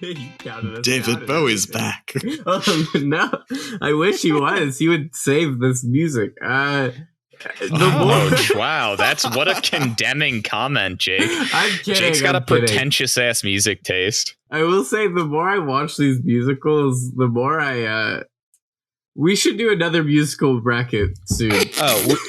You counted us David down Bowie's and everything. back. Oh, no, I wish he was. He would save this music. Wow, that's what a condemning comment, Jake. I'm kidding. Jake's got I'm a kidding. pretentious ass music taste. I will say, the more I watch these musicals, the more we should do another musical bracket soon.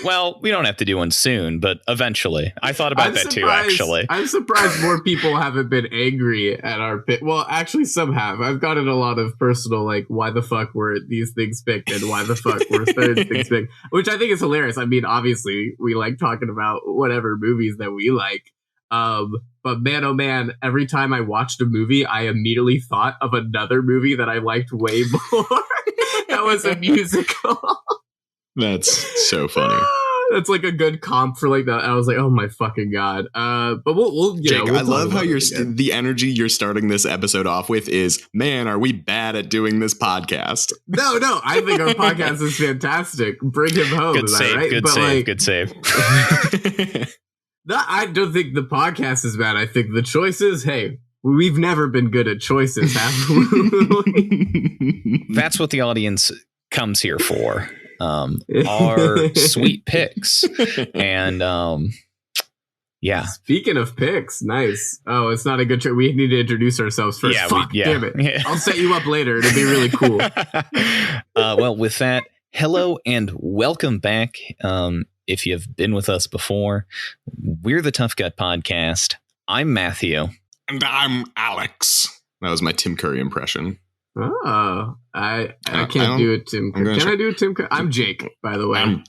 Well, we don't have to do one soon, but eventually. I thought about that too, actually. I'm surprised more people haven't been angry at our pick. Well, actually, some have. I've gotten a lot of personal, like, why the fuck were these things picked and why the fuck were certain things picked, which I think is hilarious. I mean, obviously, we like talking about whatever movies that we like. But man, oh man, every time I watched a movie, I immediately thought of another movie that I liked way more. That was a musical. That's so funny. That's like a good comp for like that. I was like, oh my fucking god. But we'll Jake, we'll I love how you're the energy you're starting this episode off with is, man, are we bad at doing this podcast? No, I think our podcast is fantastic. Bring him home. Good is save, that right? good But save, like, good save. no, I don't think the podcast is bad. I think the choices, hey, we've never been good at choices, have we? That's what the audience comes here for. Our sweet picks. And yeah. Speaking of picks, nice. Oh, it's not a good choice. We need to introduce ourselves first. Fuck, damn it. Yeah. I'll set you up later. It'll be really cool. Well, with that, hello and welcome back. If you've been with us before, we're the Tough Gut Podcast. I'm Matthew. And I'm Alex. That was my Tim Curry impression. Oh, I can't do it, Tim. Can I do it, Tim? I'm Jake, by the way. I'm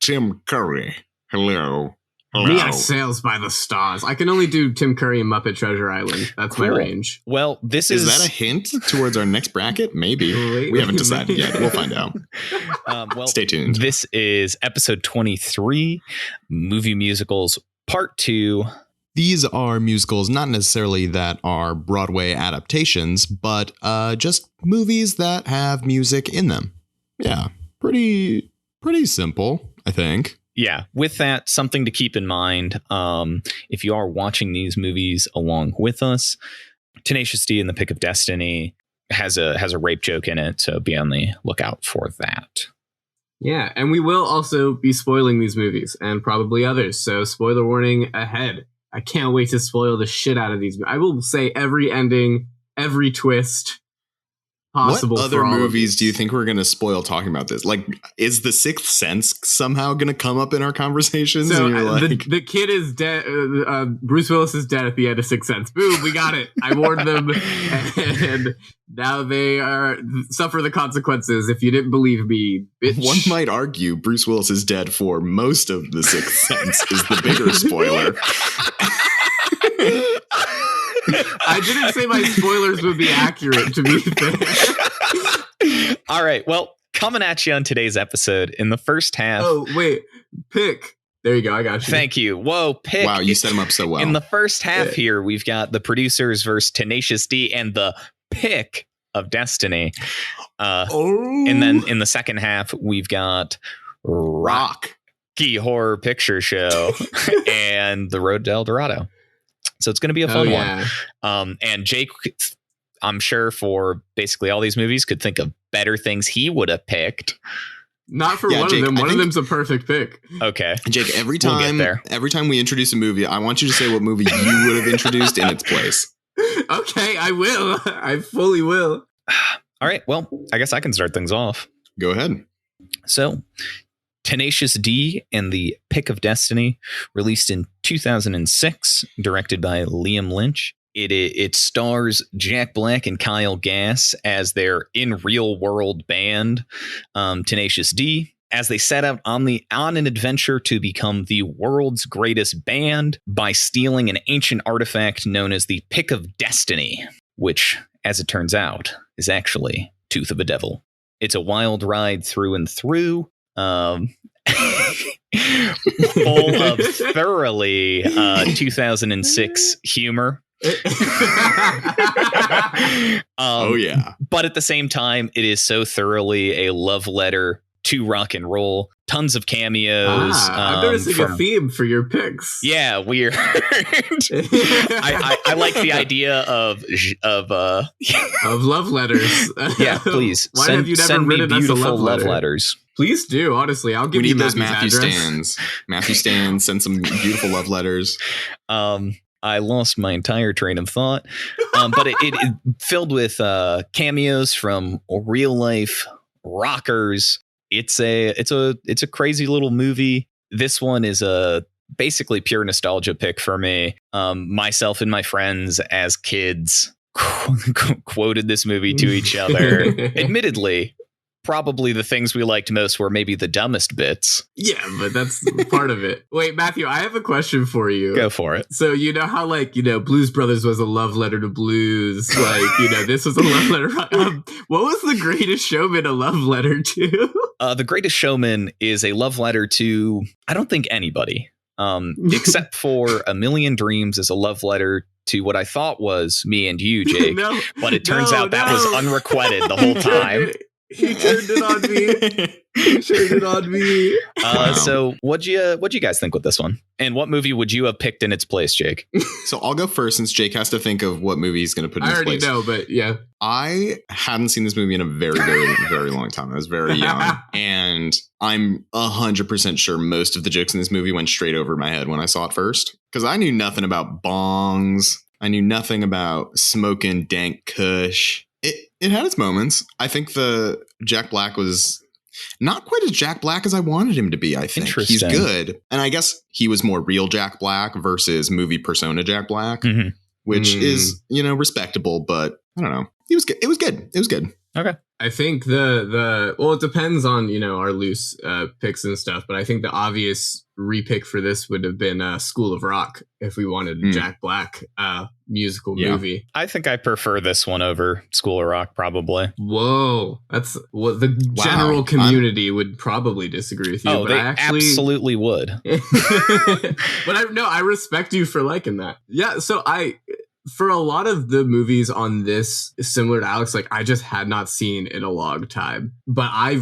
Tim Curry. Hello. Mia sails by the stars. I can only do Tim Curry and Muppet Treasure Island. That's my range. Well, this is that a hint towards our next bracket? Maybe. We haven't decided yet. We'll find out. Well, stay tuned. This is episode 23, Movie Musicals Part 2. These are musicals not necessarily that are Broadway adaptations, but just movies that have music in them. Yeah, pretty simple, I think. Yeah, with that, something to keep in mind, if you are watching these movies along with us, Tenacious D and the Pick of Destiny has a rape joke in it, so be on the lookout for that. Yeah, and we will also be spoiling these movies and probably others, so spoiler warning ahead. I can't wait to spoil the shit out of these. I will say every ending, every twist possible. What other movies do you think we're going to spoil talking about this? Like, is The Sixth Sense somehow going to come up in our conversations? So and you're like, the kid is dead. Bruce Willis is dead at the end of Sixth Sense. Boom, we got it. I warned them, and now they suffer the consequences. If you didn't believe me, bitch. One might argue Bruce Willis is dead for most of The Sixth Sense is the bigger spoiler. I didn't say my spoilers would be accurate, to be fair. All right. Well, coming at you on today's episode in the first half. Oh, wait. Pick. There you go. I got you. Thank you. Whoa, pick. Wow, you set him up so well. In the first half here, we've got the producers versus Tenacious D and the Pick of Destiny. And then in the second half, we've got Rocky Horror Picture Show and The Road to El Dorado. So it's going to be a fun one. And Jake, I'm sure for basically all these movies, could think of better things he would have picked. Not for one Jake, of them. One of them's a perfect pick. Okay. Jake, every time we introduce a movie, I want you to say what movie you would have introduced in its place. Okay, I will. I fully will. All right. Well, I guess I can start things off. Go ahead. So, Tenacious D and the Pick of Destiny, released in 2006, directed by Liam Lynch. It stars Jack Black and Kyle Gass as their in real world band, Tenacious D, as they set out on an adventure to become the world's greatest band by stealing an ancient artifact known as the Pick of Destiny, which, as it turns out, is actually Tooth of a Devil. It's a wild ride through and through. Full of thoroughly 2006 humor. Oh yeah. But at the same time, it is so thoroughly a love letter to rock and roll. Tons of cameos. I'm noticing a theme for your picks. Yeah, weird. I like the idea of love letters. Yeah, please. Why have you never written us a love letters? Please do. Honestly, I'll give you those Matthew's Matthew address. stands. Matthew stands. Send some beautiful love letters. I lost my entire train of thought, but it filled with cameos from real life rockers. It's a crazy little movie. This one is a basically pure nostalgia pick for me. Myself and my friends as kids quoted this movie to each other. Admittedly, probably the things we liked most were maybe the dumbest bits. Yeah, but that's part of it. Wait, Matthew, I have a question for you. Go for it. So you know how Blues Brothers was a love letter to blues, this was a love letter. What was The Greatest Showman a love letter to? The Greatest Showman is a love letter to, I don't think anybody, except for A Million Dreams is a love letter to what I thought was me and you, Jake. No, but it turns out that was unrequited the whole time. He turned it on me. So what'd you guys think with this one? And what movie would you have picked in its place, Jake? So I'll go first since Jake has to think of what movie he's going to put in its place. I already know, but yeah. I hadn't seen this movie in a very, very, very long time. I was very young. And I'm 100% sure most of the jokes in this movie went straight over my head when I saw it first. Because I knew nothing about bongs. I knew nothing about smoking dank kush. It had its moments. I think the Jack Black was not quite as Jack Black as I wanted him to be, I think. He's good. And I guess he was more real Jack Black versus movie persona Jack Black, which is, respectable, but I don't know. It was good. It was good. Okay. I think it depends on, our loose picks and stuff, but I think the obvious repick for this would have been School of Rock if we wanted a Jack Black musical movie. I think I prefer this one over School of Rock, probably. Whoa. That's what the general community would probably disagree with you. Oh, but they absolutely would. But I respect you for liking that. Yeah, so for a lot of the movies on this, similar to Alex, I just had not seen in a long time. But I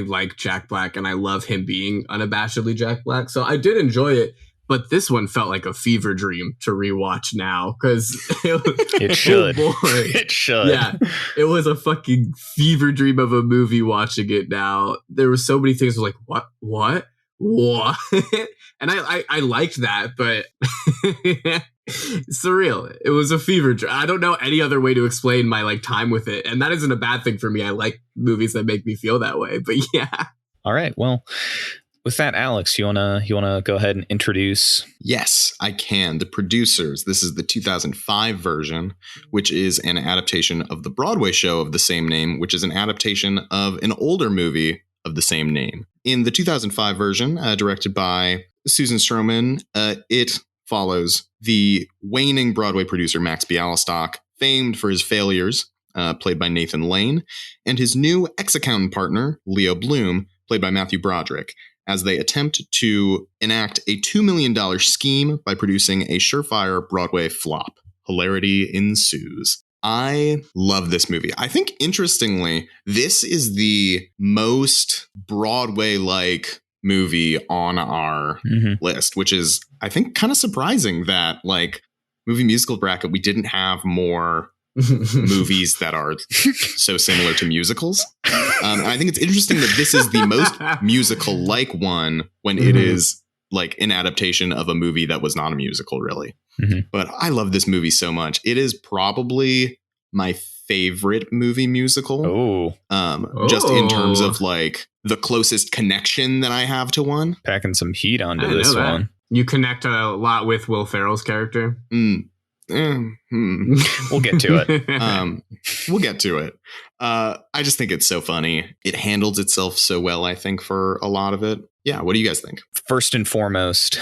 like Jack Black, and I love him being unabashedly Jack Black. So I did enjoy it. But this one felt like a fever dream to rewatch now, because it should. Oh boy. It should. Yeah, it was a fucking fever dream of a movie watching it now. There were so many things like, what? And I liked that, but surreal. It was a fever dream. I don't know any other way to explain my time with it, and that isn't a bad thing for me. I like movies that make me feel that way. But yeah. All right. Well, with that, Alex, you wanna go ahead and introduce? Yes, I can. The producers. This is the 2005 version, which is an adaptation of the Broadway show of the same name, which is an adaptation of an older movie of the same name. In the 2005 version, directed by Susan Stroman, it follows the waning Broadway producer Max Bialystock, famed for his failures, played by Nathan Lane, and his new ex-accountant partner, Leo Bloom, played by Matthew Broderick, as they attempt to enact a $2 million scheme by producing a surefire Broadway flop. Hilarity ensues. I love this movie. I think, interestingly, this is the most Broadway-like movie on our list, which is, I think, kind of surprising that, movie musical bracket, we didn't have more movies that are so similar to musicals. I think it's interesting that this is the most musical-like one when it is an adaptation of a movie that was not a musical, really. But I love this movie so much. It is probably my favorite movie musical. Just in terms of the closest connection that I have to one. Packing some heat onto this one. You connect a lot with Will Ferrell's character. We'll get to it. We'll get to it. I just think it's so funny. It handles itself so well, I think, for a lot of it. Yeah, what do you guys think? First and foremost,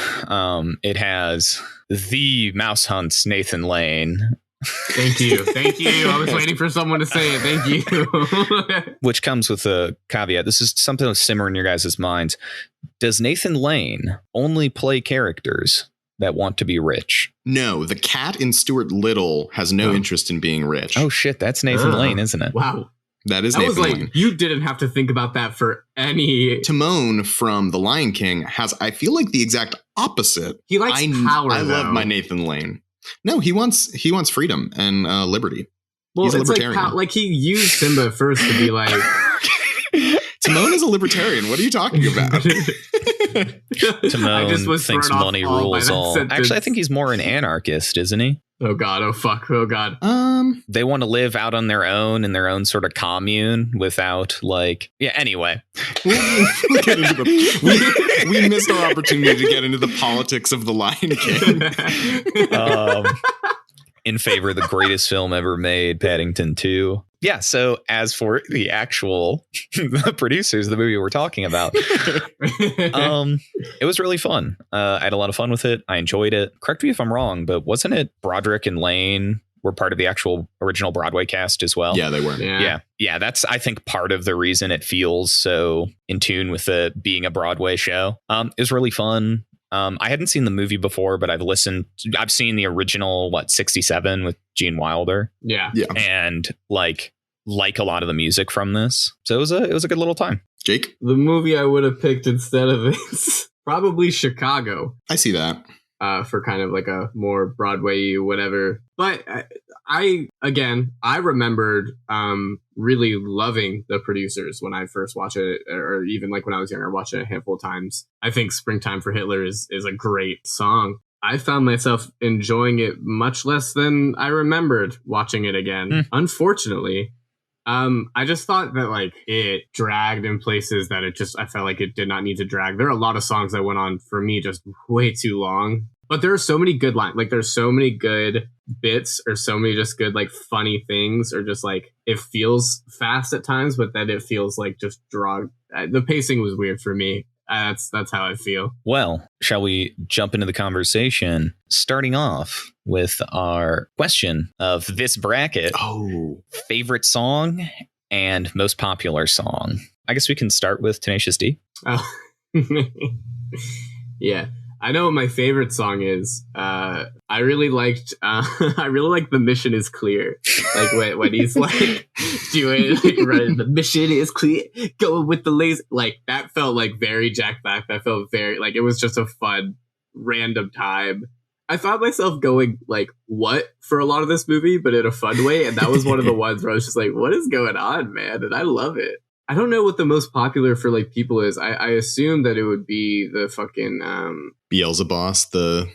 it has the Mouse Hunt's Nathan Lane. Thank you. I was waiting for someone to say it. Thank you. Which comes with a caveat. This is something to simmer in your guys' minds. Does Nathan Lane only play characters that want to be rich? No, the cat in Stuart Little has no interest in being rich. Oh shit, that's Nathan Lane, isn't it? Wow. That is That Nathan was like, Lane. you didn't have to think about that for any. Timon from The Lion King has, I feel like, the exact opposite. He likes power. I love though. my Nathan Lane. No, he wants freedom and liberty. Well, He's a it's libertarian. like he used Simba first to be like. Timon is a libertarian. What are you talking about? Timon thinks money rules all. Sentence. Actually, I think he's more an anarchist, isn't he? Oh God! Oh fuck! Oh God! They want to live out on their own in their own sort of commune without like. Yeah. Anyway, we missed our opportunity to get into the politics of The Lion King. In favor of the greatest film ever made, Paddington 2. Yeah, so as for the actual the producers of the movie we're talking about, it was really fun. I had a lot of fun with it. I enjoyed it. Correct me if I'm wrong, but wasn't it Broderick and Lane were part of the actual original Broadway cast as well? Yeah, they were. Yeah. That's, I think, part of the reason it feels so in tune with it being a Broadway show. It was really fun. I hadn't seen the movie before, but I've seen the original, 67 with Gene Wilder. Yeah. And like a lot of the music from this. So it was a good little time. Jake? The movie I would have picked instead of this, probably Chicago. I see that. For kind of like a more Broadway whatever. But I remembered really loving the producers when I first watched it, or even like when I was younger, watching it a handful of times. I think Springtime for Hitler is a great song. I found myself enjoying it much less than I remembered watching it again. Unfortunately. I just thought that like it dragged in places that I felt like it did not need to drag. There are a lot of songs that went on for me just way too long, but there are so many good lines. Like there's so many good bits or so many just good, like funny things, or just like it feels fast at times, but then it feels like just dragged. The pacing was weird for me. That's how I feel. Well, shall we jump into the conversation, starting off with our question of this bracket? Favorite song and most popular song. I guess we can start with Tenacious D. Oh. Yeah. I know what my favorite song is. I really liked The Mission Is Clear. Like when he's like doing running, the mission is clear, going with the laser. Like that felt like very Jack Black. That felt very like it was just a fun random time. I found myself going like what for a lot of this movie, but in a fun way. And that was one of the ones where I was just like, what is going on, man? And I love it. I don't know what the most popular for like people is. I assume that it would be the fucking Beelzebub, the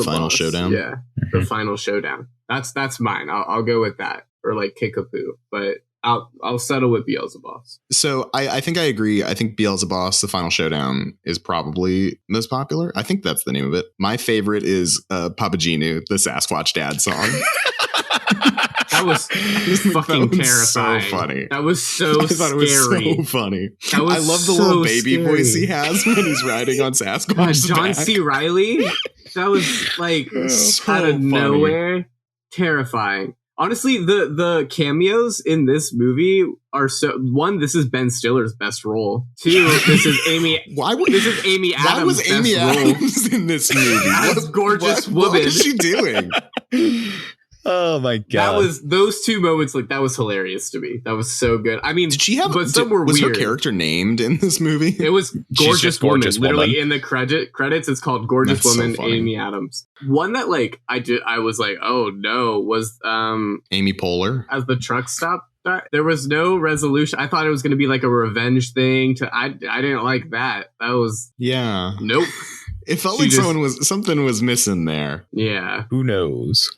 final showdown. Yeah, the final showdown. That's mine. I'll go with that, or like Kickapoo, but I'll settle with Beelzebub. So I think I agree. I think Beelzebub, the final showdown, is probably most popular. I think that's the name of it. My favorite is Papagenu, the Sasquatch Dad song. That was fucking terrifying. So funny. That was so I thought scary. It was so funny. I love the little baby voice he has when he's riding on Sasquatch's John back. C. Reilly. That was like So out of funny. nowhere, terrifying. Honestly, the cameos in this movie are so. One, this is Ben Stiller's best role. Two, this is Amy. This is Amy Adams' Why was Amy best Adams in this movie? As gorgeous woman. What is she doing? Oh my god! That was those two moments. Like that was hilarious to me. That was so good. I mean, Did she have? But some were was weird. her character named in this movie? It was gorgeous woman. Gorgeous Literally Woman. in the credits, it's called Gorgeous That's so Woman. funny. Amy Adams. One that like I was like, oh no, was Amy Poehler. as the truck stopped. There was no resolution. I thought it was going to be like a revenge thing. I didn't like that. That was nope. It felt She like just- something was missing there. Yeah. Who knows?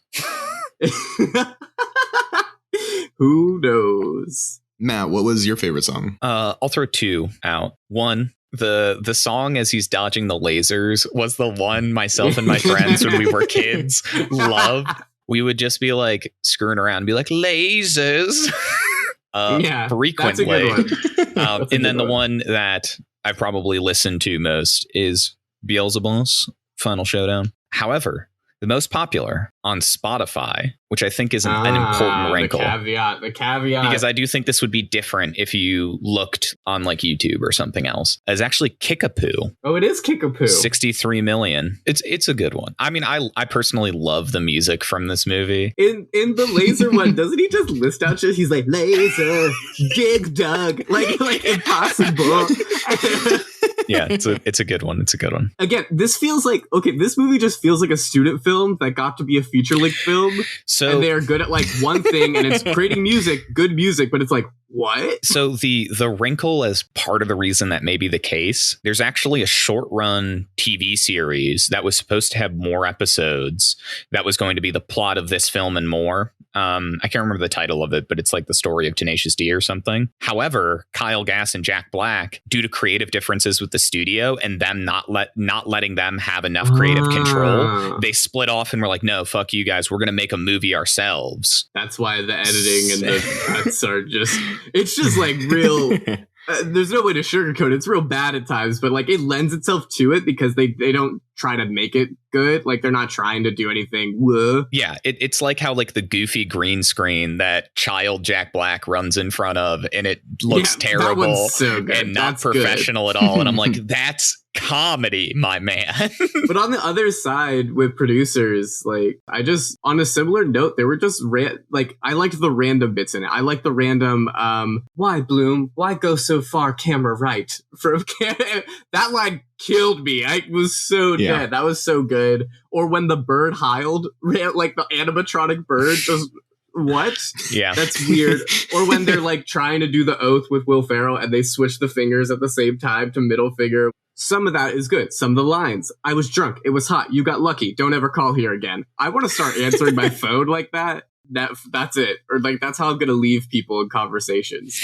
Who knows? Matt, what was your favorite song? I'll throw two out. One, the song as he's dodging the lasers was the one myself and my friends when we were kids loved. We would just be like screwing around and be like lasers. Yeah, frequently. That's a good one. And then the one that I probably listened to most is Beelzebub's Final Showdown. However, The most popular on Spotify, which I think is an important wrinkle. The caveat. Because I do think this would be different if you looked on like YouTube or something else. Is actually Kickapoo. Oh, it is Kickapoo. 63 million. It's a good one. I mean, I personally love the music from this movie. In the laser one, doesn't he just list out shit? He's like, laser, dig dug, like impossible. Yeah, it's a good one. It's a good one. Again, this feels like, okay, this movie just feels like a student film that got to be a feature-length film. So, and they're good at like one thing, and it's creating music, good music, but it's like, what? So the wrinkle as part of the reason that may be the case, there's actually a short run TV series that was supposed to have more episodes that was going to be the plot of this film and more. I can't remember the title of it, but it's like the story of Tenacious D or something. However, Kyle Gass and Jack Black, due to creative differences with the studio and them not letting them have enough creative control, they split off and were like, no, fuck you guys. We're going to make a movie ourselves. That's why the editing and the cuts are just, it's just like real. There's no way to sugarcoat it. It's real bad at times, but like it lends itself to it because they don't try to make it good. Like they're not trying to do anything. Whoa. Yeah, it's like how like the goofy green screen that child Jack Black runs in front of, and it looks terrible so and not professional at all. And I'm like, that's comedy, my man. But on the other side with producers, like I just, on a similar note, they were just like I liked the random bits in it. I liked the random why Bloom, why go so far camera right from that line killed me. I was so dead. That was so good. Or when the bird howled, like the animatronic bird just what? Yeah. That's weird. Or when they're like trying to do the oath with Will Ferrell and they switch the fingers at the same time to middle finger. Some of that is good. Some of the lines. I was drunk. It was hot. You got lucky. Don't ever call here again. I want to start answering my phone like that. That's it. Or like that's how I'm gonna leave people in conversations.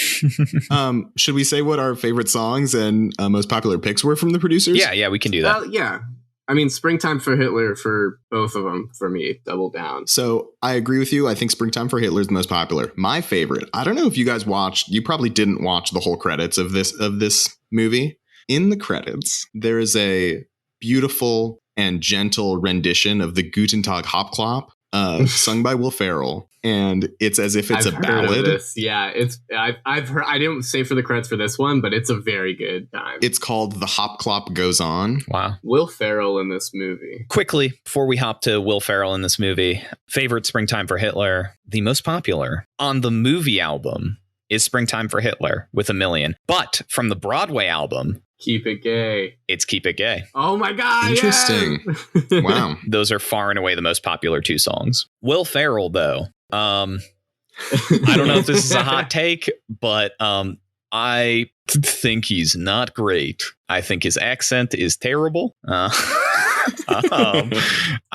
Should we say what our favorite songs and most popular picks were from the producers? Yeah, we can do that. Yeah. I mean, Springtime for Hitler for both of them, for me, double down. So I agree with you. I think Springtime for Hitler is the most popular. My favorite, I don't know if you guys watched, you probably didn't watch the whole credits of this movie. In the credits, there is a beautiful and gentle rendition of the Guten Tag Hopklop, sung by Will Ferrell. And it's as if it's a ballad. Yeah, I've heard. I didn't say for the credits for this one, but it's a very good time. It's called The Hopklop Goes On. Wow. Will Ferrell in this movie. Quickly, before we hop to Will Ferrell in this movie, favorite Springtime for Hitler, the most popular on the movie album is Springtime for Hitler with 1 million. But from the Broadway album, Keep It Gay. It's Keep It Gay. Oh my God. Interesting. Yes. Wow. Those are far and away the most popular 2 songs. Will Ferrell, though, I don't know if this is a hot take, but I think he's not great. I think his accent is terrible. I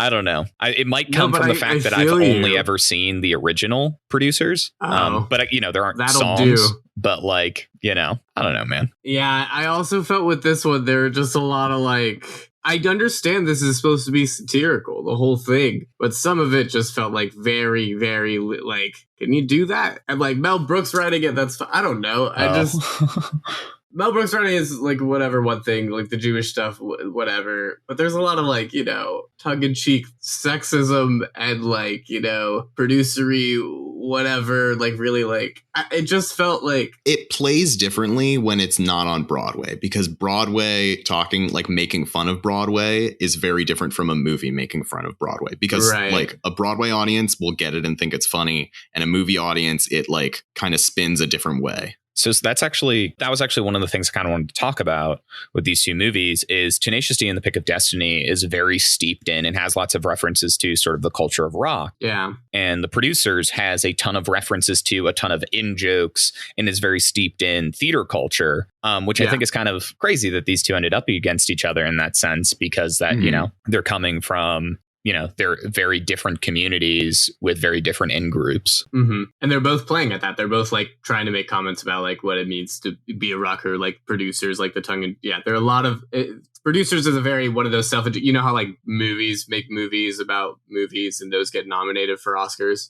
don't know. It might come from the fact that I've only ever seen the original producers. But there aren't songs. But like, I don't know, man. Yeah, I also felt with this one, there were just a lot of like, I understand this is supposed to be satirical, the whole thing, but some of it just felt like very, very like, can you do that? And like Mel Brooks writing it, I don't know. Mel Brooks writing is like whatever, one thing, like the Jewish stuff, whatever. But there's a lot of like, tongue-in-cheek sexism and like, producery, whatever, like really like, it just felt like. It plays differently when it's not on Broadway, because Broadway talking, like making fun of Broadway is very different from a movie making fun of Broadway. Because like a Broadway audience will get it and think it's funny, and a movie audience, it like kind of spins a different way. So that was actually one of the things I kind of wanted to talk about with these 2 movies is Tenacious D and The Pick of Destiny is very steeped in and has lots of references to sort of the culture of rock. Yeah. And The Producers has a ton of references to a ton of in-jokes and is very steeped in theater culture, which I think is kind of crazy that these 2 ended up against each other in that sense, because that, they're coming from, they're very different communities with very different in-groups. Mm-hmm. And they're both playing at that. They're both like trying to make comments about like what it means to be a rocker, like producers, like the tongue. And there are a lot of producers is a very one of those how like movies make movies about movies and those get nominated for Oscars.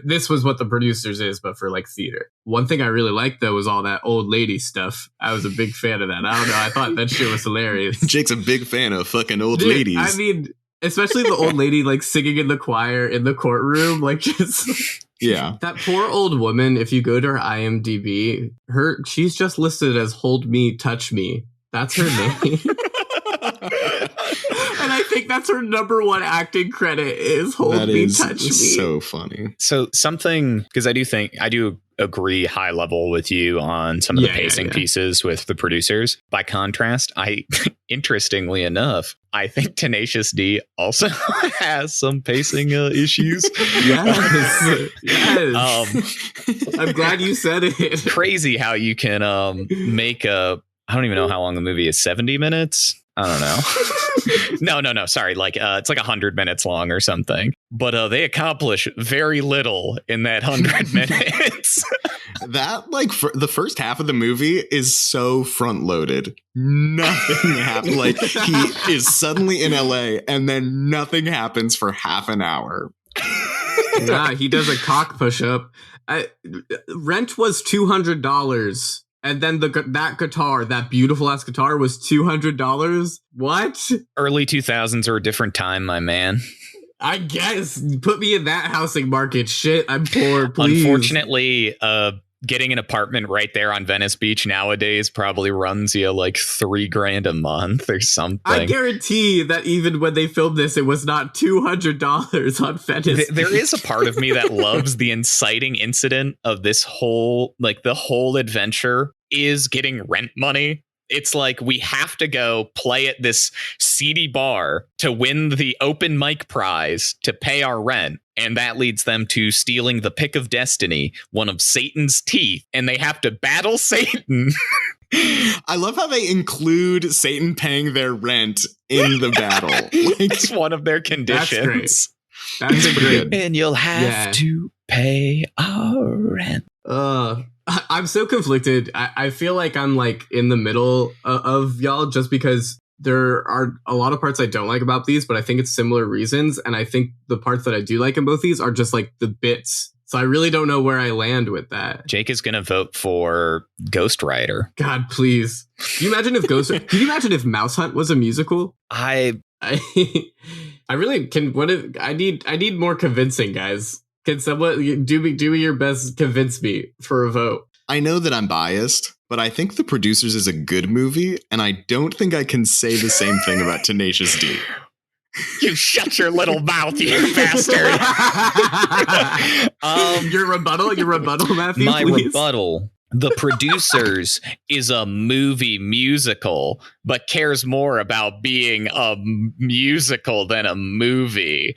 This was what the producers is, but for like theater. One thing I really liked though was all that old lady stuff. I was a big fan of that. I don't know. I thought that shit was hilarious. Jake's a big fan of fucking old ladies. I mean, Especially the old lady like singing in the choir in the courtroom, like just Yeah. that poor old woman. If you go to her IMDb, she's just listed as "Hold Me, Touch Me." That's her name, and I think that's her number one acting credit is "Hold Me, Touch Me." So funny. So something, because I do agree high level with you on some of the pacing pieces with the producers. By contrast, interestingly enough, I think Tenacious D also has some pacing issues. Yes. I'm glad you said it. Crazy how you can make I don't even know how long the movie is. 70 minutes? I don't know. No. Sorry. Like it's like 100 minutes long or something. But they accomplish very little in that 100 minutes. That the first half of the movie is so front loaded. Nothing happens. Like he is suddenly in LA and then nothing happens for half an hour. Nah, he does a cock push up. Rent was $200. And then that guitar, that beautiful ass guitar, was $200. What? Early 2000s are a different time, my man. I guess. Put me in that housing market. Shit, I'm poor, please. Unfortunately, getting an apartment right there on Venice Beach nowadays probably runs you like $3,000 a month or something. I guarantee that even when they filmed this, it was not $200 on Venice. There is a part of me that loves the inciting incident of this whole, like the whole adventure is getting rent money. It's like we have to go play at this seedy bar to win the open mic prize to pay our rent. And that leads them to stealing the pick of destiny, one of Satan's teeth. And they have to battle Satan. I love how they include Satan paying their rent in the battle. It's one of their conditions. That's great. And you'll have to pay our rent. I'm so conflicted. I feel like I'm like in the middle of y'all just because there are a lot of parts I don't like about these, but I think it's similar reasons. And I think the parts that I do like in both these are just like the bits. So I really don't know where I land with that. Jake is going to vote for Ghost Rider. God, please. Can you imagine if can you imagine if Mouse Hunt was a musical? I really can. I need more convincing, guys. Can someone do me your best? Convince me for a vote. I know that I'm biased, but I think The Producers is a good movie, and I don't think I can say the same thing about Tenacious D. You shut your little mouth, you bastard. Your rebuttal, Matthew. My please. rebuttal. The Producers is a movie musical, but cares more about being a musical than a movie.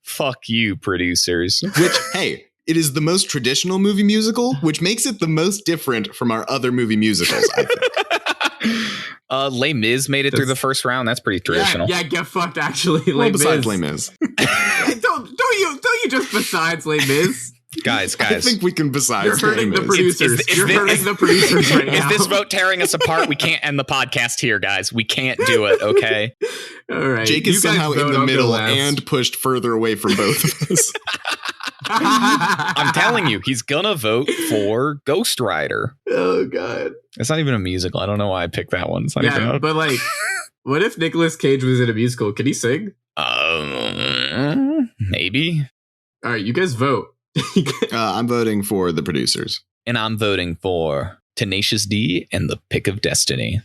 Fuck you, Producers. Which, hey, it is the most traditional movie musical, which makes it the most different from our other movie musicals, I think. Les Mis made it through the first round. That's pretty traditional. Yeah, get fucked, actually. Besides Les Mis. don't you just besides Les Mis? Guys. I think we can besides. You're hurting the producers. You're hurting the producers right now. Is this vote tearing us apart? We can't end the podcast here, guys. We can't do it, okay? All right. Jake is somehow in the middle and pushed further away from both of us. I'm telling you, he's gonna vote for Ghost Rider. Oh, God. It's not even a musical. I don't know why I picked that one. It's not even but like, what if Nicolas Cage was in a musical? Can he sing? Maybe. All right, you guys vote. I'm voting for The Producers. And I'm voting for Tenacious D and the Pick of Destiny.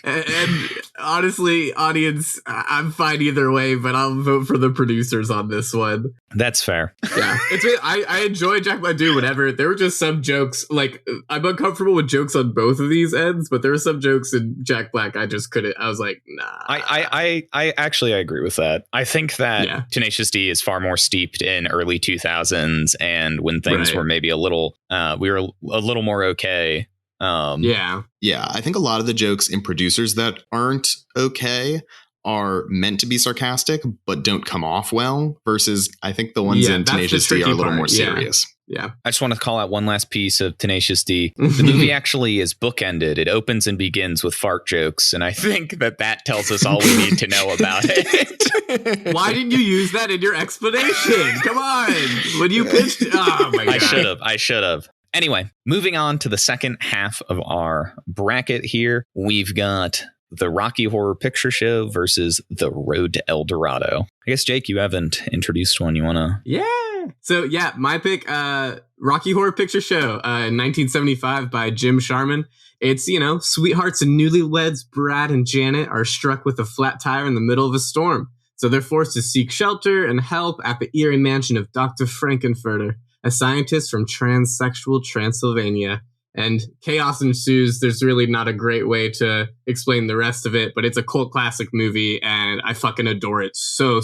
And honestly, audience, I'm fine either way, but I'll vote for The Producers on this one. That's fair. Yeah, I enjoy Jack Black do whatever. There were just some jokes, like I'm uncomfortable with jokes on both of these ends, but there were some jokes in Jack Black I just couldn't. I was like, nah. I actually agree with that. I think that Tenacious D is far more steeped in early 2000s and when things were maybe a little, we were a little more okay. Yeah, I think a lot of the jokes in Producers that aren't okay are meant to be sarcastic but don't come off well, versus I think the ones in Tenacious D are a little more serious. Yeah. I just want to call out one last piece of Tenacious D. The movie actually is bookended. It opens and begins with fart jokes, and I think that tells us all we need to know about it. Why didn't you use that in your explanation? Come on. When you pitched... Oh, my God. I should have. Anyway, moving on to the second half of our bracket here, we've got The Rocky Horror Picture Show versus The Road to El Dorado. I guess, Jake, you haven't introduced one. You want to? Yeah. So, yeah, my pick, Rocky Horror Picture Show, 1975 by Jim Sharman. It's, sweethearts and newlyweds Brad and Janet are struck with a flat tire in the middle of a storm. So they're forced to seek shelter and help at the eerie mansion of Dr. Frankenfurter, a scientist from transsexual Transylvania. And chaos ensues. There's really not a great way to explain the rest of it, but it's a cult classic movie, and I fucking adore it so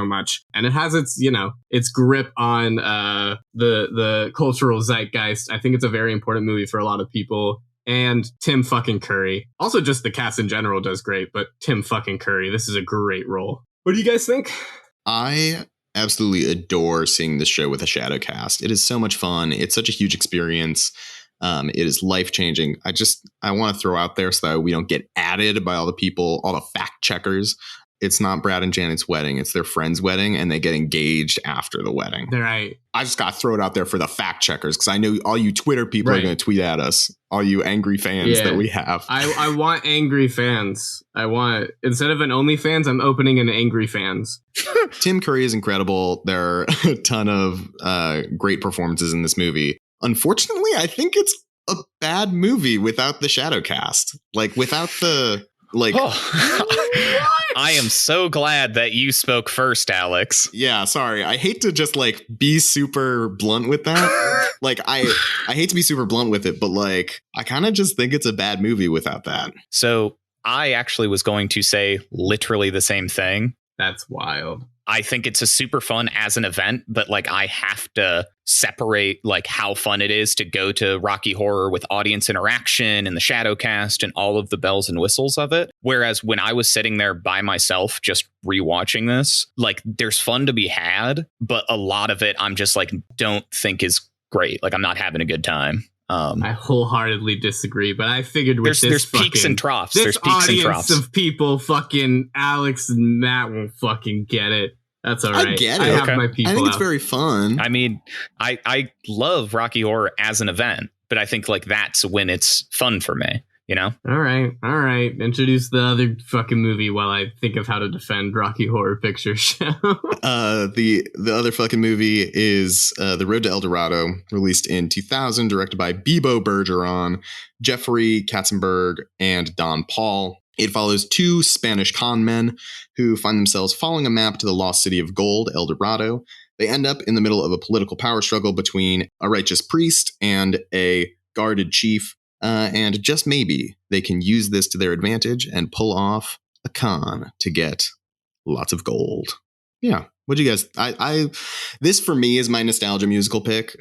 much. And it has its grip on the cultural zeitgeist. I think it's a very important movie for a lot of people. And Tim fucking Curry. Also, just the cast in general does great, but Tim fucking Curry, this is a great role. What do you guys think? I absolutely adore seeing this show with a shadow cast. It is so much fun. It's such a huge experience. It is life-changing. I want to throw out there so that we don't get added by all the people, all the fact checkers. It's not Brad and Janet's wedding. It's their friend's wedding, and they get engaged after the wedding. Right. I just got to throw it out there for the fact checkers, because I know all you Twitter people are going to tweet at us. All you angry fans that we have. I want angry fans. Instead of an OnlyFans, I'm opening an angry fans. Tim Curry is incredible. There are a ton of great performances in this movie. Unfortunately, I think it's a bad movie without the shadow cast. Like, without the, I am so glad that you spoke first, Alex. Yeah, sorry. I hate to just, be super blunt with that. I hate to be super blunt with it, but, I kind of just think it's a bad movie without that. So, I actually was going to say literally the same thing. That's wild. I think it's a super fun as an event, but I have to separate how fun it is to go to Rocky Horror with audience interaction and the shadow cast and all of the bells and whistles of it. Whereas when I was sitting there by myself, just rewatching this, there's fun to be had, but a lot of it I'm just don't think is great. I'm not having a good time. I wholeheartedly disagree, but I figured with there's peaks and troughs. There's peaks and troughs. Of people, fucking Alex and Matt won't fucking get it. That's all right. I get it. I have my people. I think it's very fun. I mean, I love Rocky Horror as an event, but I think that's when it's fun for me. All right. Introduce the other fucking movie while I think of how to defend Rocky Horror Picture Show. The other fucking movie is The Road to El Dorado, released in 2000, directed by Bebo Bergeron, Jeffrey Katzenberg, and Don Paul. It follows two Spanish con men who find themselves following a map to the lost city of gold, El Dorado. They end up in the middle of a political power struggle between a righteous priest and a guarded chief. And just maybe they can use this to their advantage and pull off a con to get lots of gold. Yeah. What'd you guys? This for me is my nostalgia musical pick.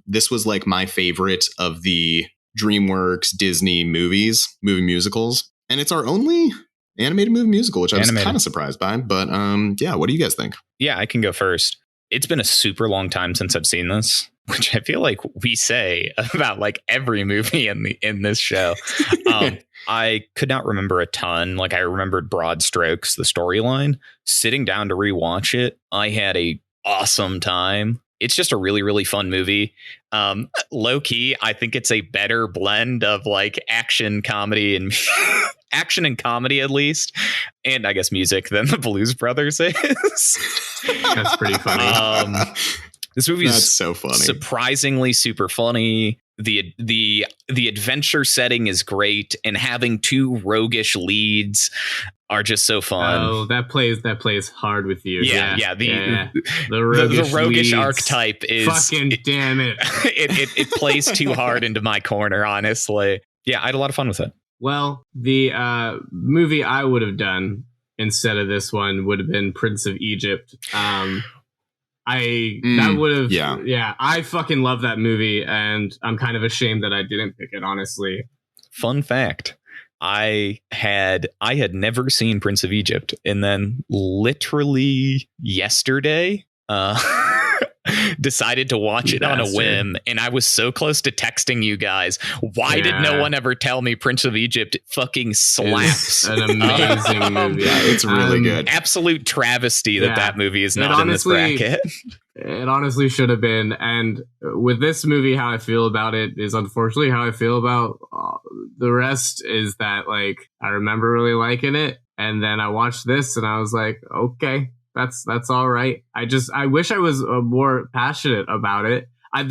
This was my favorite of the DreamWorks Disney movie musicals. And it's our only animated movie musical, which I was kind of surprised by. But yeah, what do you guys think? Yeah, I can go first. It's been a super long time since I've seen this, which I feel like we say about every movie in this show. I could not remember a ton. I remembered broad strokes, the storyline. Sitting down to rewatch it, I had a awesome time. It's just a really, really fun movie. Low key, I think it's a better blend of action, comedy, and action and comedy, at least, and I guess music than the Blues Brothers is. That's pretty funny. This movie is so funny, surprisingly super funny. The adventure setting is great, and having two roguish leads are just so fun. Oh, that plays hard with you. The roguish leads. Archetype is fucking damn it. It plays too hard into my corner, honestly. Yeah, I had a lot of fun with it. Well, the movie I would have done instead of this one would have been Prince of Egypt. I fucking love that movie, and I'm kind of ashamed that I didn't pick it, honestly. Fun fact. I had never seen Prince of Egypt, and then literally yesterday decided to watch it on a whim, and I was so close to texting you guys. Why did no one ever tell me Prince of Egypt fucking slaps? It's an amazing movie. Yeah, it's really good. Absolute travesty that movie is not in this bracket. It honestly should have been. And with this movie, how I feel about it is unfortunately how I feel about the rest is that like I remember really liking it, and then I watched this and I was like, okay, that's all right. I wish I was more passionate about it. I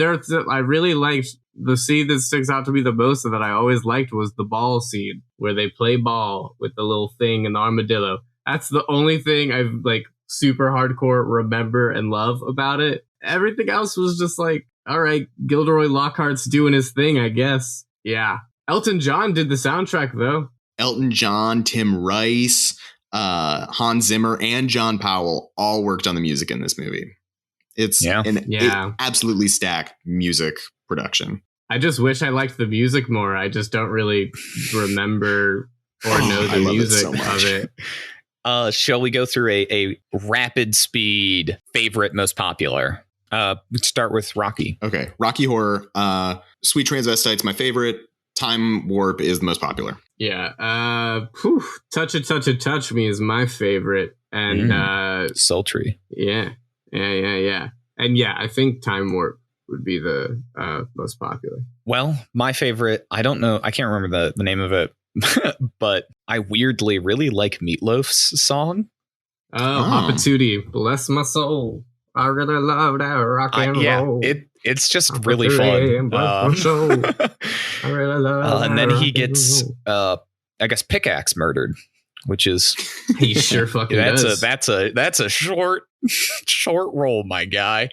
really liked the scene that sticks out to me the most and that I always liked was the ball scene where they play ball with the little thing and the armadillo. That's the only thing I've like super hardcore remember and love about it. Everything else was just like, all right, Gilderoy Lockhart's doing his thing, I guess. Yeah. Elton John did the soundtrack though. Elton John, Tim Rice, Hans Zimmer, and John Powell all worked on the music in this movie. It's an absolutely stacked music production. I just wish I liked the music more. I just don't really remember or know the music of it. Shall we go through a rapid speed favorite, most popular? Let's start with Rocky. Okay. Rocky Horror. Sweet Transvestite's my favorite. Time Warp is the most popular. Yeah. Touch It, Touch It, Touch Me is my favorite. And Sultry. Yeah. And yeah, I think Time Warp would be the most popular. Well, my favorite, I don't know, I can't remember the name of it, but I weirdly really like Meatloaf's song. Opportunity, bless my soul. I really love that rock and roll. It's just really fun. I really love and then he gets, I guess, pickaxe murdered, which is he sure fucking does. That's a short roll, my guy.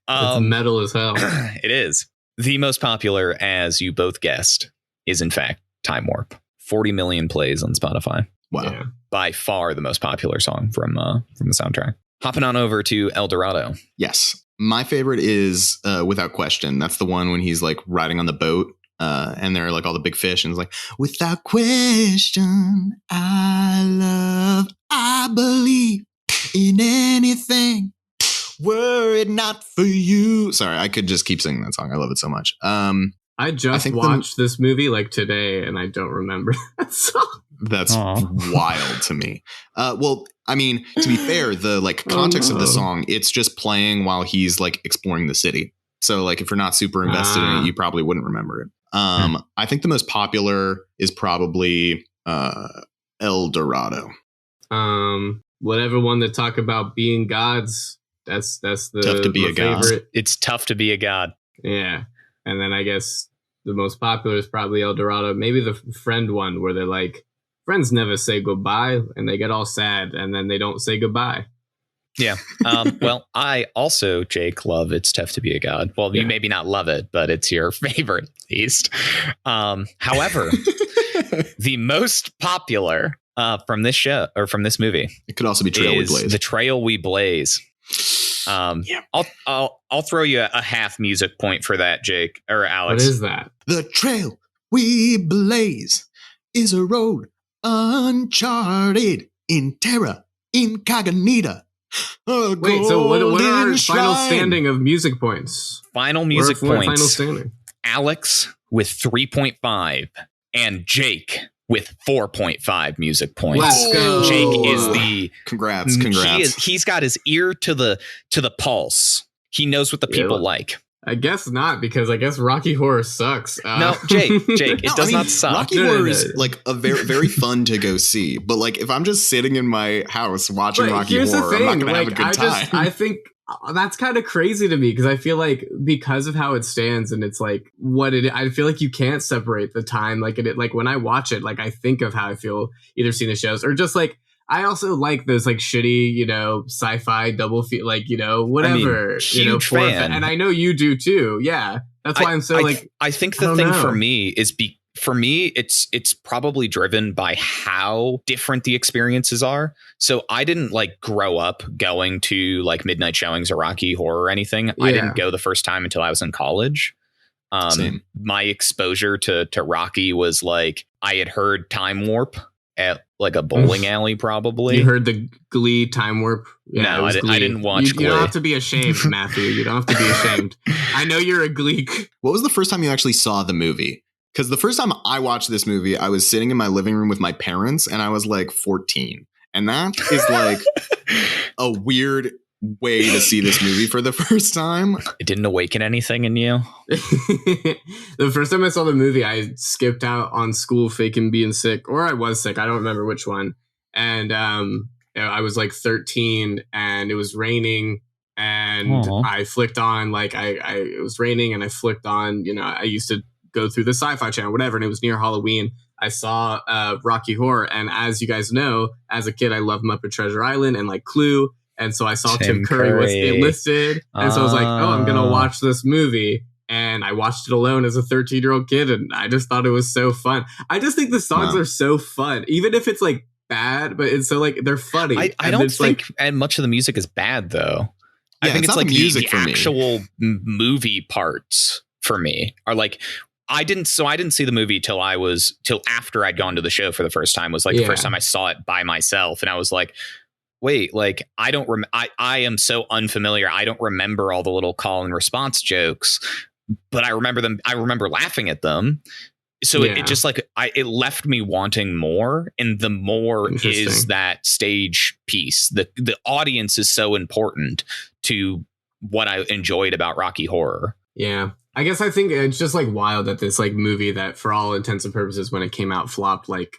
It's metal as hell. It is. The most popular, as you both guessed, is in fact Time Warp. 40 million plays on Spotify. Wow. Yeah. By far the most popular song from the soundtrack. Hopping on over to El Dorado. Yes. My favorite is Without Question. That's the one when he's like riding on the boat and there are like all the big fish and it's like, without question, I believe in anything. Were it not for you. Sorry, I could just keep singing that song. I love it so much. I just watched this movie like today and I don't remember that song. That's wild to me. Well, I mean, to be fair, the like context of the song, it's just playing while he's like exploring the city. So like if you're not super invested in it, you probably wouldn't remember it. I think the most popular is probably El Dorado. Whatever one that talk about being gods. That's the tough to be a favorite. God. It's tough to be a god. Yeah. And then I guess the most popular is probably El Dorado. Maybe the friend one where they're like, friends never say goodbye, and they get all sad, and then they don't say goodbye. Yeah. Well, I also, Jake, love It's Tough to Be a God. Well, you maybe not love it, but it's your favorite, at least. However, the most popular from this show or from this movie, it could also be Trail We Blaze. The Trail We Blaze. I'll throw you a half music point for that, Jake or Alex. What is that? The trail we blaze is a road uncharted in terra incognita. Wait, so what are our final standing of music points? Final music points. Final standing. Alex with 3.5 and Jake with 4.5 music points. Let's go. Jake is the congrats. He's got his ear to the pulse. He knows what the people like. I guess not, because I guess Rocky Horror sucks. No, Jake, it does not suck. Rocky Horror is like a very, very fun to go see. But like, if I'm just sitting in my house watching Rocky Horror, I'm not going to have a good time. I think that's kind of crazy to me because I feel like because of how it stands and it's like I feel like you can't separate the time. Like like when I watch it, like I think of how I feel either seeing the shows or just like. I also like those like shitty, sci-fi double feel, like, whatever, I mean, huge fan. and I know you do too. Yeah. That's why I'm so I think the thing for me is for me, it's probably driven by how different the experiences are. So I didn't like grow up going to like midnight showings of Rocky Horror or anything. Yeah. I didn't go the first time until I was in college. My exposure to Rocky was like, I had heard Time Warp at like a bowling alley, probably. You heard the Glee Time Warp? Yeah, no, I didn't watch Glee. You don't have to be ashamed, Matthew. You don't have to be ashamed. I know you're a Gleek. What was the first time you actually saw the movie? Because the first time I watched this movie, I was sitting in my living room with my parents and I was like 14. And that is like a weird way to see this movie for the first time. It didn't awaken anything in you? The first time I saw the movie, I skipped out on school faking being sick, or I was sick. I don't remember which one. And I was like 13 and it was raining and I flicked on it was raining and I flicked on, I used to go through the Sci-Fi Channel, whatever. And it was near Halloween. I saw Rocky Horror. And as you guys know, as a kid, I loved Muppet Treasure Island and like Clue. And so I saw Tim Curry was enlisted. And so I was like, oh, I'm going to watch this movie. And I watched it alone as a 13-year-old kid. And I just thought it was so fun. I just think the songs are so fun, even if it's like bad, but it's so like they're funny. I don't think much of the music is bad, though. I think it's like the actual movie parts for me are like, I didn't see the movie till after I'd gone to the show for the first time. Was like the first time I saw it by myself. And I was like, wait, like I am so unfamiliar. I don't remember all the little call and response jokes, but I remember them. I remember laughing at them. So it just like it left me wanting more, and the more is that stage piece. The audience is so important to what I enjoyed about Rocky Horror. Yeah, I guess I think it's just like wild that this like movie that for all intents and purposes when it came out flopped, like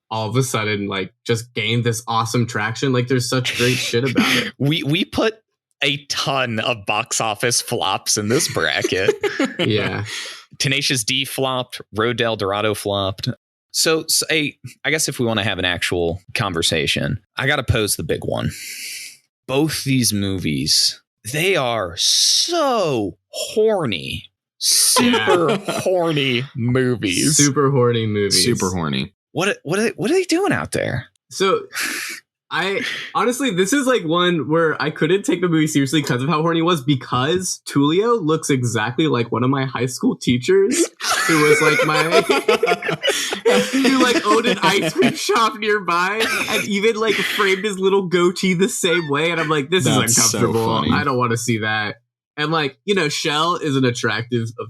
all of a sudden like just gained this awesome traction. Like there's such great shit about it. We put a ton of box office flops in this bracket. Yeah. Tenacious D flopped. Road to El Dorado flopped. So I guess if we want to have an actual conversation, I got to pose the big one. Both these movies, they are so horny. Super horny movies. Super horny movies. Super horny. What are they doing out there? So I honestly, this is like one where I couldn't take the movie seriously because of how horny it was, because Tulio looks exactly like one of my high school teachers who was like who like owned an ice cream shop nearby and even like framed his little goatee the same way. And I'm like, this is uncomfortable. So I don't want to see that. And like, Shell is a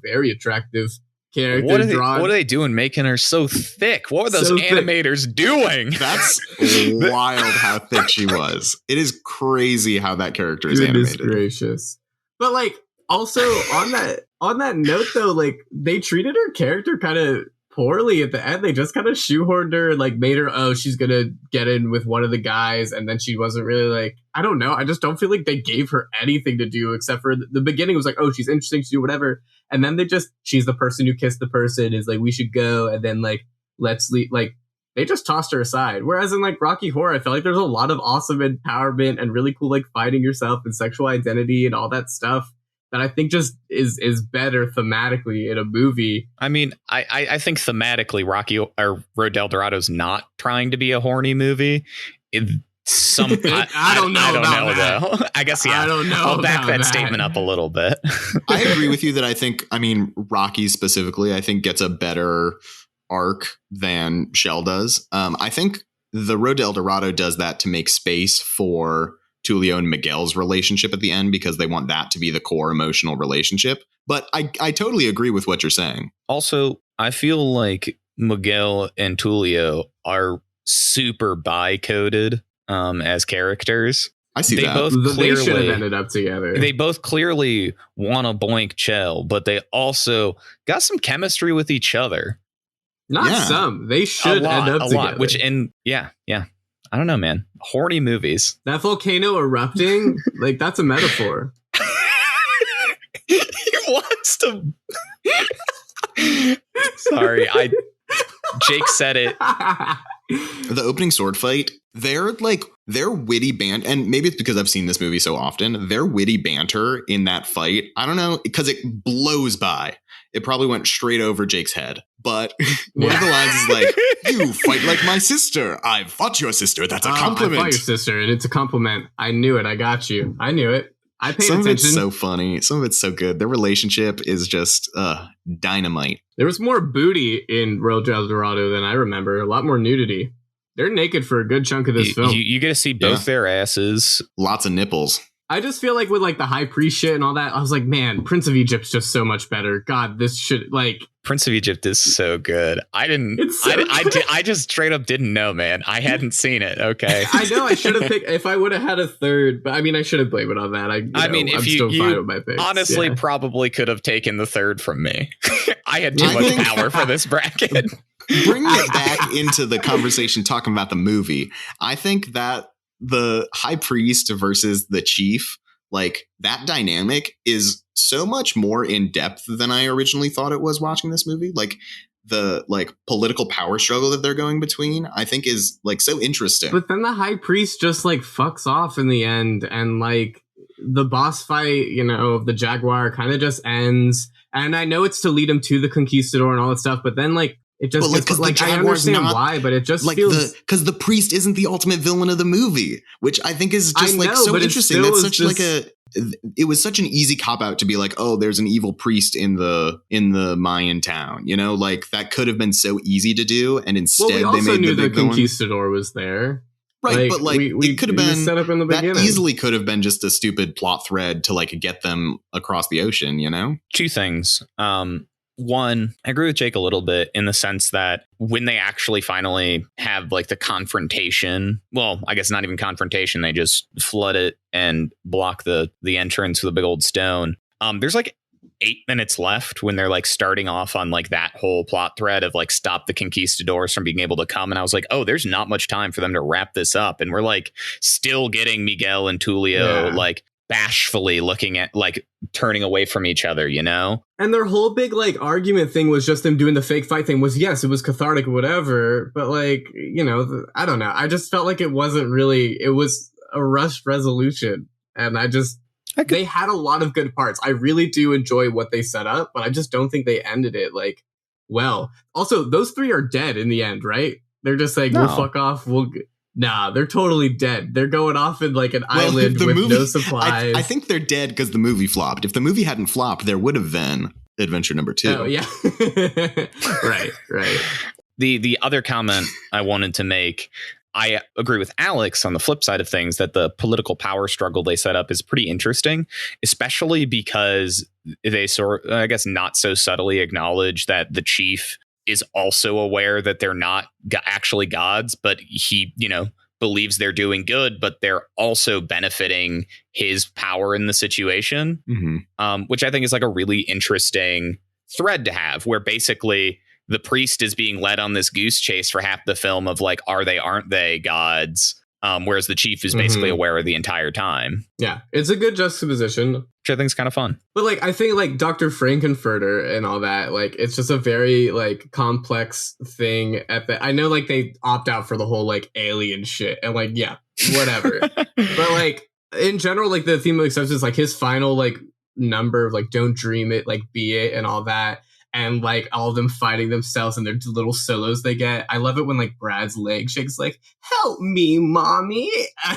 very attractive character. What are they doing making her so thick? What were those animators doing? That's wild how thick she was. It is crazy how that character is animated. Goodness gracious. But like also on that note though, like they treated her character kind of poorly at the end. They just kind of shoehorned her and like made her, she's gonna get in with one of the guys, and then she wasn't really like, I don't know. I just don't feel like they gave her anything to do except for the beginning was like, oh, she's interesting to do whatever. And then she's the person who kissed the person, is like, we should go. And then like, let's leave. Like they just tossed her aside. Whereas in like Rocky Horror, I felt like there's a lot of awesome empowerment and really cool, like finding yourself and sexual identity and all that stuff that I think just is better thematically in a movie. I mean, I think thematically Rocky or Road to El Dorado is not trying to be a horny movie. I don't know though. I guess I don't know. I'll back that statement up a little bit. I agree with you that I mean Rocky specifically, I think gets a better arc than Shell does. I think the Road to El Dorado does that to make space for Tulio and Miguel's relationship at the end, because they want that to be the core emotional relationship. But I totally agree with what you're saying. Also, I feel like Miguel and Tulio are super bi-coded as characters. I see that. They should have ended up together. They both clearly want to boink Chell, but they also got some chemistry with each other. Some. They should end up together. Lot. I don't know, man. Horny movies. That volcano erupting, like that's a metaphor. He wants to. Sorry, Jake said it. The opening sword fight, their witty banter, and maybe it's because I've seen this movie so often, their witty banter in that fight, I don't know, because it blows by. It probably went straight over Jake's head. But one of the lines is like, you fight like my sister. I fought your sister. That's a compliment. I fought your sister, and it's a compliment. I knew it. I got you. I knew it. I paid attention. Some of it's so funny. Some of it's so good. Their relationship is just dynamite. There was more booty in Road to El Dorado than I remember. A lot more nudity. They're naked for a good chunk of this film. You get to see both their asses. Lots of nipples. I just feel like with like the high priest shit and all that, I was like, man, Prince of Egypt's just so much better. God, this should like Prince of Egypt is so good. I just straight up didn't know, man. I hadn't seen it. Okay. I know I should have picked if I would have had a third, but I mean I shouldn't blame it on that. If I'm you, still you fine with my picks. honestly probably could have taken the third from me. I had too much power for this bracket. Bringing it back into the conversation talking about the movie, I think that the high priest versus the chief, like that dynamic is so much more in depth than I originally thought it was watching this movie. Like the like political power struggle that they're going between, I think is like so interesting. But then the high priest just like fucks off in the end, and like the boss fight, of the Jaguar kind of just ends. And I know it's to lead him to the Conquistador and all that stuff, but then like it just gets, like I understand why, but it just like feels because the priest isn't the ultimate villain of the movie, which I think is just so interesting. That's such like it was such an easy cop out to be like, oh, there's an evil priest in the Mayan town, like that could have been so easy to do, and instead we also they made knew the Conquistador was there. Right, but like it could have been set up in the beginning. That easily could have been just a stupid plot thread to like get them across the ocean, Two things. One, I agree with Jake a little bit in the sense that when they actually finally have like the confrontation, well, I guess not even confrontation, they just flood it and block the entrance with a big old stone. There's like 8 minutes left when they're like starting off on like that whole plot thread of like stop the conquistadors from being able to come. And I was like, oh, there's not much time for them to wrap this up. And we're like still getting Miguel and Tulio like bashfully looking at like turning away from each other, And their whole big like argument thing was just them doing the fake fight thing was, yes, it was cathartic or whatever. But like, I don't know. I just felt like it wasn't really, it was a rushed resolution. And they had a lot of good parts. I really do enjoy what they set up, but I just don't think they ended it like well. Also, those three are dead in the end, right? They're just like, we'll fuck off. Nah, they're totally dead. They're going off in like an island with no supplies. I think they're dead because the movie flopped. If the movie hadn't flopped, there would have been adventure number 2. Oh, yeah. Right. The other comment I wanted to make, I agree with Alex on the flip side of things that the political power struggle they set up is pretty interesting, especially because they I guess not so subtly acknowledge that the chief is also aware that they're not actually gods, but he, believes they're doing good, but they're also benefiting his power in the situation, which I think is like a really interesting thread to have, where basically the priest is being led on this goose chase for half the film of like, are they, aren't they gods? Whereas the chief is basically aware of the entire time. Yeah, it's a good juxtaposition, which I think is kind of fun. But like, I think like Dr. Frankenfurter and all that, like, it's just a very like complex thing. I know like they opt out for the whole like alien shit and like, yeah, whatever. But like in general, like the theme of acceptance, like his final like number of like don't dream it, like be it, and all that. And like all of them fighting themselves and their little solos they get. I love it when like Brad's leg shakes like, help me, mommy.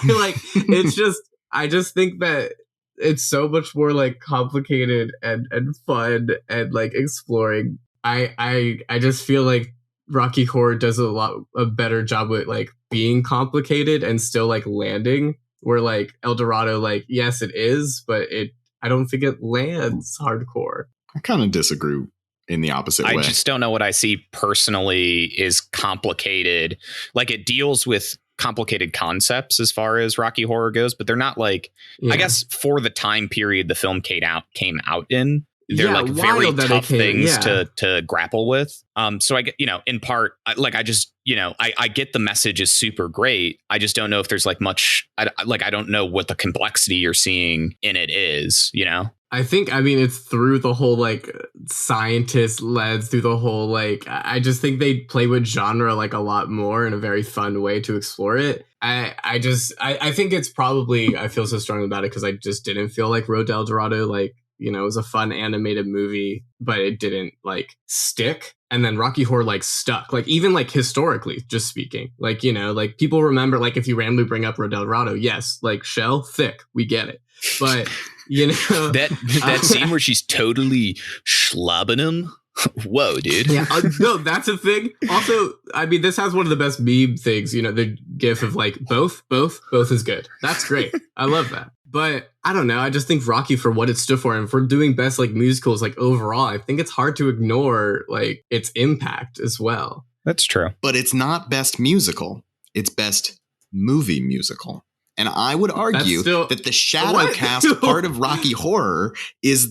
Like it's just, I just think that it's so much more like complicated and fun and like exploring. I just feel like Rocky Horror does a better job with like being complicated and still like landing, where like El Dorado, like, yes, it is, but I don't think it lands hardcore. I kind of disagree in the opposite way. I just don't know what I see personally is complicated. Like it deals with complicated concepts as far as Rocky Horror goes, but they're not like, I guess for the time period the film came out in, they're like very tough things to grapple with. So I get, in part, I get the message is super great. I just don't know if there's like much, I don't know what the complexity you're seeing in it is, I mean, it's through the whole, like, scientist lens, through the whole, like, I just think they play with genre, like, a lot more in a very fun way to explore it. I think it's probably, I feel so strongly about it because I just didn't feel like Road to El Dorado, like, it was a fun animated movie, but it didn't, like, stick. And then Rocky Horror, like, stuck. Like, even, like, historically, just speaking. Like, like, people remember, like, if you randomly bring up Road to El Dorado, yes, like, shell, thick, we get it. But... that scene where she's totally schlobbing him. Whoa, dude. Yeah, no, that's a thing. Also, I mean, this has one of the best meme things, the gif of like both is good. That's great. I love that. But I don't know. I just think Rocky, for what it stood for, and for doing best like musicals, like overall, I think it's hard to ignore like its impact as well. That's true. But it's not best musical. It's best movie musical. And I would argue that the shadow cast part of Rocky Horror is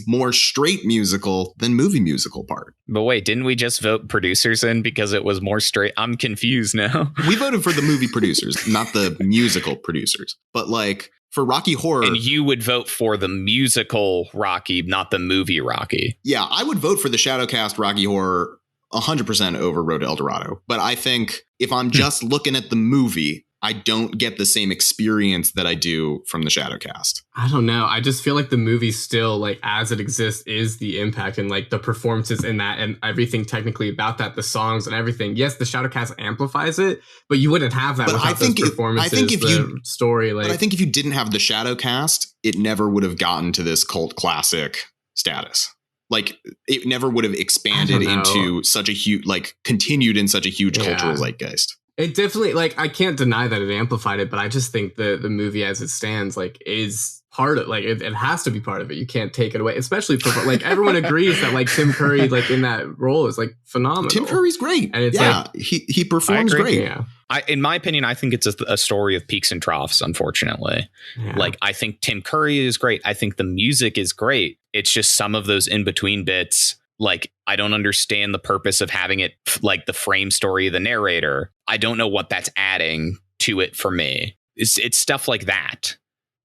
more straight musical than movie musical part. But wait, didn't we just vote producers in because it was more straight? I'm confused now. We voted for the movie producers, not the musical producers. But like for Rocky Horror. And you would vote for the musical Rocky, not the movie Rocky. Yeah, I would vote for the shadow cast Rocky Horror 100% over Road to El Dorado. But I think if I'm just looking at the movie, I don't get the same experience that I do from the Shadowcast. I don't know. I just feel like the movie still, like, as it exists, is the impact and, like, the performances in that and everything technically about that, the songs and everything. Yes, the Shadowcast amplifies it, but you wouldn't have that without those performances, the story. Like, but I think if you didn't have the Shadowcast, it never would have gotten to this cult classic status. Like, it never would have expanded into such a huge, like, continued in such a huge cultural zeitgeist. It definitely, like, I can't deny that it amplified it, but I just think the movie as it stands, like, is part of, like, it has to be part of it. You can't take it away, especially for, like, everyone agrees that, like, Tim Curry, like, in that role is, like, phenomenal. Tim Curry's great. And it's like, he performs great. Yeah. In my opinion, I think it's a story of peaks and troughs, unfortunately. Yeah. Like, I think Tim Curry is great. I think the music is great. It's just some of those in-between bits. Like, I don't understand the purpose of having it like the frame story of the narrator. I don't know what that's adding to it for me. It's stuff like that.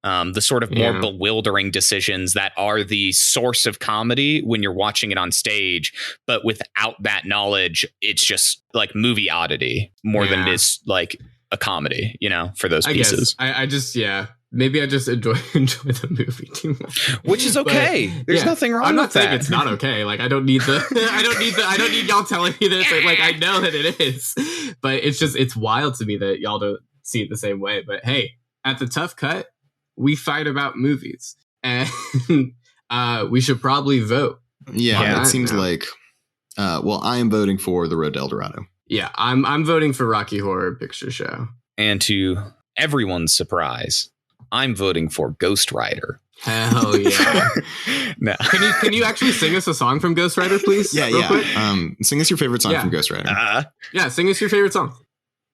The sort of more bewildering decisions that are the source of comedy when you're watching it on stage. But without that knowledge, it's just like movie oddity more than it is like a comedy, you know, for those pieces. I just, maybe I just enjoy the movie too much, which is okay. But, there's nothing wrong. I'm not with saying that. It's not okay. Like, I don't need I don't need y'all telling me this. Like, I know that it is, but it's wild to me that y'all don't see it the same way. But hey, at the Tough Cut, we fight about movies, and we should probably vote. Yeah, it seems like. Well, I am voting for The Road to El Dorado. Yeah, I'm voting for Rocky Horror Picture Show. And to everyone's surprise, I'm voting for Ghost Rider. Hell yeah! No. Can you actually sing us a song from Ghost Rider, please? Yeah. Quick? Sing us your favorite song from Ghost Rider. Sing us your favorite song.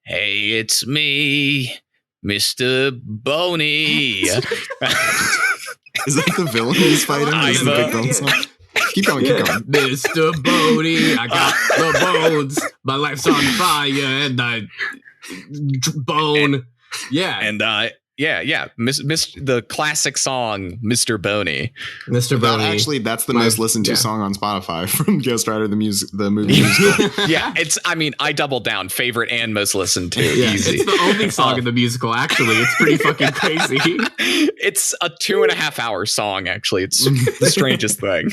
Hey, it's me, Mr.Boney. Is that the villain he's fighting? Is the big villain song? Keep going. Mr. Boney, I got the bones. My life's on fire and I bone. The classic song, Mr. Boney. Mr. Boney. Actually, that's the most listened to song on Spotify from Ghost Rider, the movie musical. I doubled down. Favorite and most listened to. Yeah, easy. It's the only song in the musical, actually. It's pretty fucking crazy. It's a 2.5 hour song, actually. It's the strangest thing.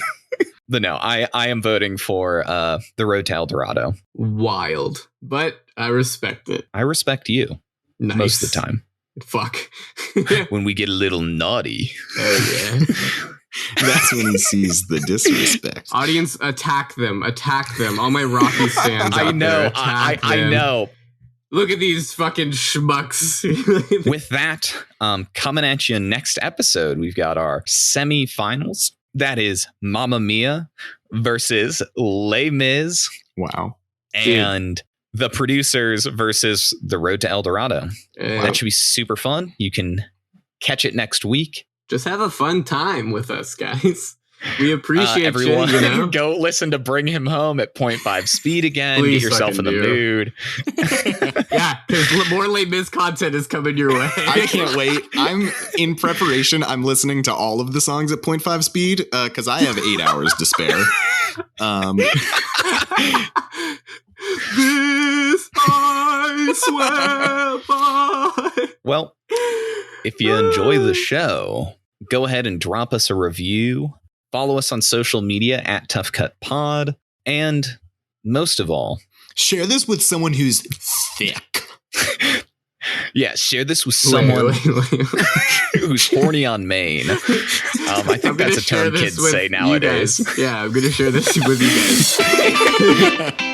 But no, I am voting for The Road to El Dorado. Wild. But I respect it. I respect you. Nice. Most of the time. Fuck. When we get a little naughty. Oh, yeah. That's when he sees the disrespect. Audience, attack them. All my Rocky stands out there. I know. Look at these fucking schmucks. With that, coming at you next episode, we've got our semifinals. That is Mamma Mia versus Les Mis. Wow. And the producers versus The Road to El Dorado. That should be super fun. You can catch it next week. Just have a fun time with us, guys. We appreciate everyone. You know? Go listen to Bring Him Home at 0.5 speed again. Please get yourself in the mood. Yeah, because more Les Mis content is coming your way. I can't wait. I'm in preparation. I'm listening to all of the songs at 0.5 speed because I have 8 hours to spare. This I swear by. Well, if you enjoy the show, go ahead and drop us a review. Follow us on social media at Tough Cut Pod. And most of all, share this with someone who's thick. Yeah, share this with someone who's horny on Maine. I think that's a term kids say nowadays. Yeah, I'm going to share this with you guys.